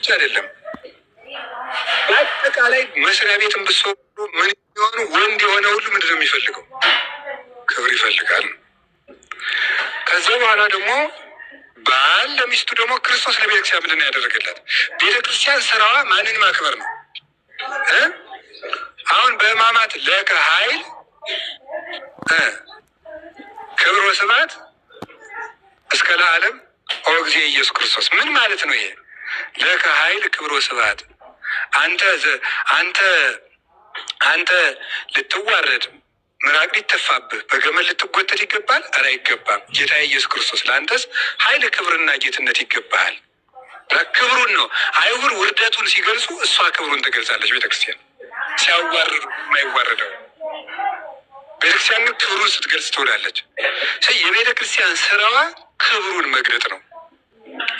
ብቻ አይደለም። በአጠቃላይ መስሪያ ቤትን ብትሰሩ ምን የሆኑ ወንድ የሆነ ሁሉ ምንድን ነው የሚፈልገው? ክብር ይፈልጋል። ከዛ በኋላ ደግሞ ባል ለሚስቱ ደግሞ ክርስቶስ ለቤተክርስቲያን ምንድን ነው ያደረገላት? ቤተክርስቲያን ስራዋ ማንን ማክበር ነው? አሁን በሕማማት ለከ ኃይል ክብር ወስብሐት እስከ ለዓለም ኦ እግዚእ ኢየሱስ ክርስቶስ። ምን ማለት ነው ይሄ? ለከ ኃይል ክብር ወስብሐት። አንተ ልትዋረድ ምራቅ ሊተፋብህ በገመድ ልትጎተት ይገባል? ኧረ አይገባም። ጌታ ኢየሱስ ክርስቶስ ለአንተስ ኃይል ክብርና ጌትነት ይገባሃል። ክብሩን ነው። አይሁድ ውርደቱን ሲገልጹ እሷ ክብሩን ትገልጻለች። ቤተክርስቲያን ሲያዋርዱ የማይዋረደው ቤተክርስቲያን ግን ክብሩን ስትገልጽ ትውላለች። የቤተክርስቲያን ስራዋ ክብሩን መግለጥ ነው።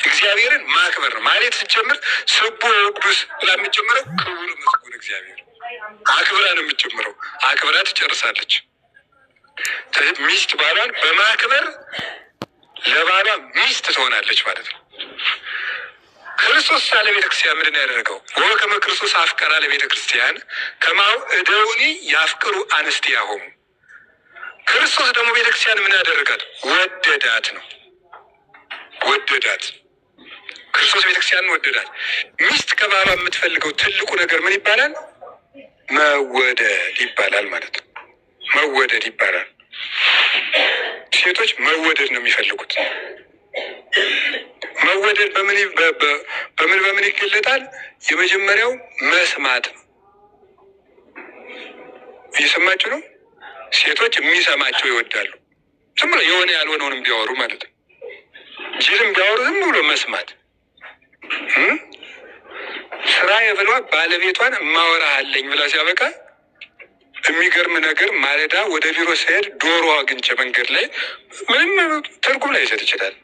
እግዚአብሔርን ማክበር ነው ማለት ስትጀምር ስቡ ቅዱስ ብላ የምትጀምረው ክቡር ምስጉን እግዚአብሔር አክብራ ነው የምትጀምረው። አክብራ ትጨርሳለች። ሚስት ባሏን በማክበር ለባሏ ሚስት ትሆናለች ማለት ነው። ክርስቶስ ሳለ ቤተክርስቲያን ምንድን ያደረገው? ወከመ ክርስቶስ አፍቀራ ለቤተክርስቲያን ከማሁ እደውኒ ያፍቅሩ አንስቲያሆሙ። ክርስቶስ ደግሞ ቤተክርስቲያን ምን ያደረጋት? ወደዳት ነው። ወደዳት። ክርስቶስ ቤተክርስቲያንን ወደዳት። ሚስት ከባሏ የምትፈልገው ትልቁ ነገር ምን ይባላል? መወደድ ይባላል ማለት ነው። መወደድ ይባላል። ሴቶች መወደድ ነው የሚፈልጉት። መወደድ በምን ይገለጣል? የመጀመሪያው መስማት ነው። እየሰማችሁ ነው? ሴቶች የሚሰማቸው ይወዳሉ። ዝም ብሎ የሆነ ያልሆነውንም ቢያወሩ ማለት ነው። ጅልም ቢያወሩ ዝም ብሎ መስማት። ስራ የብሏ ባለቤቷን እማወራሃለኝ ብላ ሲያበቃ የሚገርም ነገር ማለዳ ወደ ቢሮ ሲሄድ ዶሮ አግኝቼ መንገድ ላይ ምንም ትርጉም ላይ ይሰጥ ይችላል።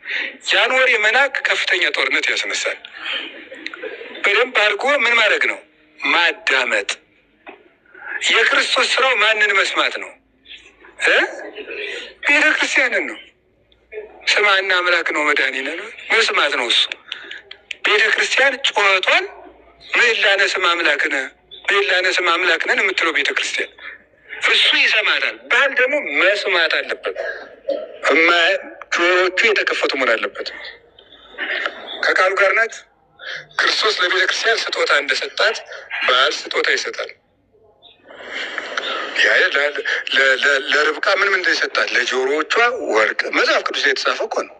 ያን ወሬ መናቅ ከፍተኛ ጦርነት ያስነሳል። በደንብ አድርጎ ምን ማድረግ ነው? ማዳመጥ። የክርስቶስ ስራው ማንን መስማት ነው? ቤተ ክርስቲያንን ነው። ስማና አምላክ ነው መድኃኒነ መስማት ነው እሱ። ቤተ ክርስቲያን ጩኸቷን ምህላነ ስም አምላክነ ምህላነ ስም አምላክነን የምትለው ቤተ ክርስቲያን እሱ ይሰማታል። ባል ደግሞ መስማት አለበት። ጆሮቹ የተከፈቱ መሆን አለበት። ከቃሉ ጋር ናት። ክርስቶስ ለቤተ ክርስቲያን ስጦታ እንደሰጣት ባል ስጦታ ይሰጣል። ለርብቃ ምን እንደሰጣት? ለጆሮዎቿ ወርቅ። መጽሐፍ ቅዱስ የተጻፈ እኮ ነው።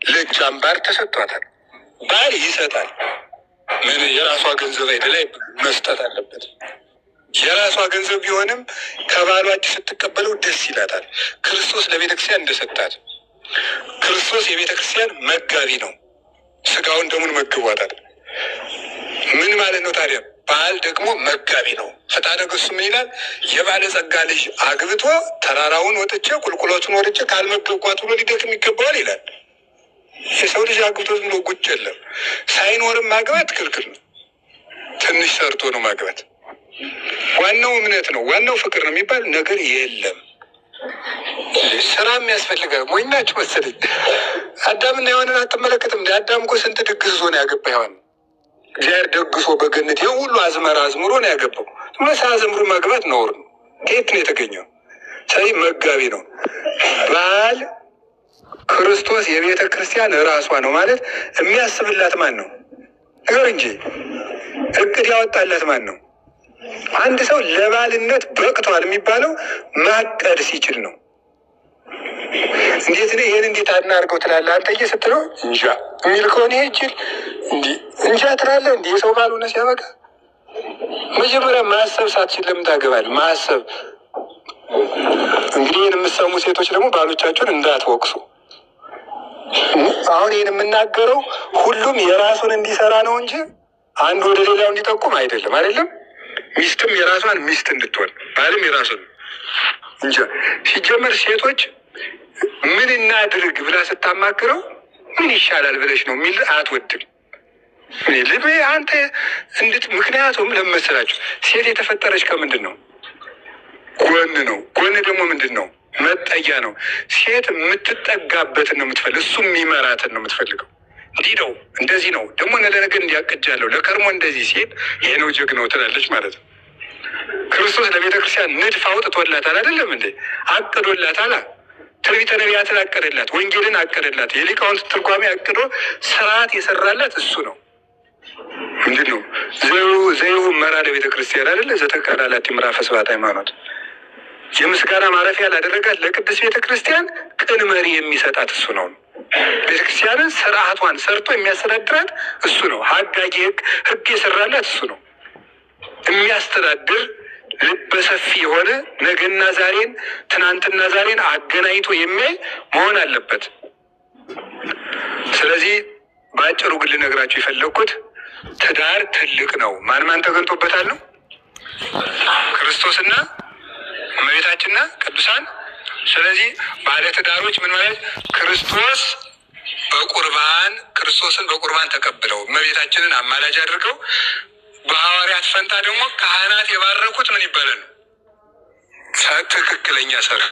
ለእጅ አምባር ተሰጥቷታል። ባል ይሰጣል። ምን የራሷ ገንዘብ አይደላይ መስጠት አለበት። የራሷ ገንዘብ ቢሆንም ከባሏ እጅ ስትቀበለው ደስ ይላታል። ክርስቶስ ለቤተ ክርስቲያን እንደሰጣት። ክርስቶስ የቤተ ክርስቲያን መጋቢ ነው። ስጋውን ደሙን መግቧታል። ምን ማለት ነው ታዲያ? ባል ደግሞ መጋቢ ነው። ፈጣነ ገሱ ምን ይላል? የባለጸጋ ልጅ አግብቶ ተራራውን ወጥቼ ቁልቁሎቱን ወጥቼ ካልመገብኳት ብሎ ሊደክም ይገባዋል ይላል። የሰው ልጅ አግብቶ ዝም ብሎ ቁጭ የለም። ሳይኖርም ማግባት ክልክል ነው። ትንሽ ሰርቶ ነው ማግባት። ዋናው እምነት ነው፣ ዋናው ፍቅር ነው የሚባል ነገር የለም። ስራ የሚያስፈልጋል። ሞኝናችሁ መሰለኝ። አዳምና ሔዋንን አትመለከትም? አዳም እኮ ስንት ድግስ ዞን ያገባ ሔዋን እግዚአብሔር ደግሶ በገነት ይህ ሁሉ አዝመራ አዝምሮ ነው ያገባው። ሳያዘምሩ ማግባት ነውር ነው። ከየት ነው የተገኘው? ስለዚህ መጋቢ ነው ባል። ክርስቶስ የቤተ ክርስቲያን ራሷ ነው ማለት የሚያስብላት ማን ነው? ነገር እንጂ እቅድ ያወጣላት ማን ነው? አንድ ሰው ለባልነት በቅቷል የሚባለው ማቀድ ሲችል ነው። እንዴት ነው ይሄን እንዴት አናርገው ትላለህ አንተ ስትለው እንጃ የሚል ከሆነ ይሄ ይችል እንዲህ እንጃ ትላለህ። እንዲህ የሰው ባል ሆነ ሲያበቃ መጀመሪያ ማሰብ ሳትችል ለምን ታገባለህ? ማሰብ። እንግዲህ ይህን የምትሰሙ ሴቶች ደግሞ ባሎቻችሁን እንዳትወቅሱ። አሁን ይህን የምናገረው ሁሉም የራሱን እንዲሰራ ነው እንጂ አንዱ ወደ ሌላው እንዲጠቁም አይደለም። አይደለም ሚስትም የራሷን ሚስት እንድትሆን ባልም የራሱን እንጂ ሲጀመር ሴቶች ምን እናድርግ ብላ ስታማክረው ምን ይሻላል ብለሽ ነው የሚል አትወድም። ልቤ አንተ ምክንያቱም ለመሰላችሁ ሴት የተፈጠረች ከምንድን ነው? ጎን ነው። ጎን ደግሞ ምንድን ነው? መጠጊያ ነው። ሴት የምትጠጋበትን ነው የምትፈልግ፣ እሱ የሚመራትን ነው የምትፈልገው። እንዲህ ነው እንደዚህ ነው ደግሞ ነገ እንዲያቅጃለሁ ለከርሞ እንደዚህ ሲል ይሄ ነው ጀግናው ትላለች ማለት ነው። ክርስቶስ ለቤተ ክርስቲያን ንድፍ አውጥቶላታል አይደለም እንዴ? አቅዶላታል። ትንቢተ ነቢያትን አቀደላት፣ ወንጌልን አቀደላት፣ የሊቃውንት ትርጓሜ አቅዶ ስርዓት የሰራላት እሱ ነው። ምንድን ነው ዘይሁ መራ ለቤተ ክርስቲያን አይደለ? ዘተቃላላት ምዕራፈ ስብሐት ሃይማኖት የምስጋና ማረፊያ ላደረጋት ለቅድስት ቤተ ክርስቲያን ቅን መሪ የሚሰጣት እሱ ነው። ቤተክርስቲያንን ስርዓቷን ሰርቶ የሚያስተዳድራት እሱ ነው። ሀጋጊ ህግ የሰራላት እሱ ነው። የሚያስተዳድር ልበሰፊ የሆነ ነገና ዛሬን ትናንትና ዛሬን አገናኝቶ የሚያይ መሆን አለበት። ስለዚህ በአጭሩ ግን ልነግራችሁ የፈለግኩት ትዳር ትልቅ ነው። ማን ተገንቶበታል ነው? ክርስቶስና እመቤታችንና ቅዱሳን። ስለዚህ ባለ ትዳሮች ምን ማለት ክርስቶስን በቁርባን ተቀብለው እመቤታችንን አማላጅ አድርገው በሐዋርያት ፈንታ ደግሞ ካህናት የባረኩት ምን ይባላል? ትክክለኛ ሰርግ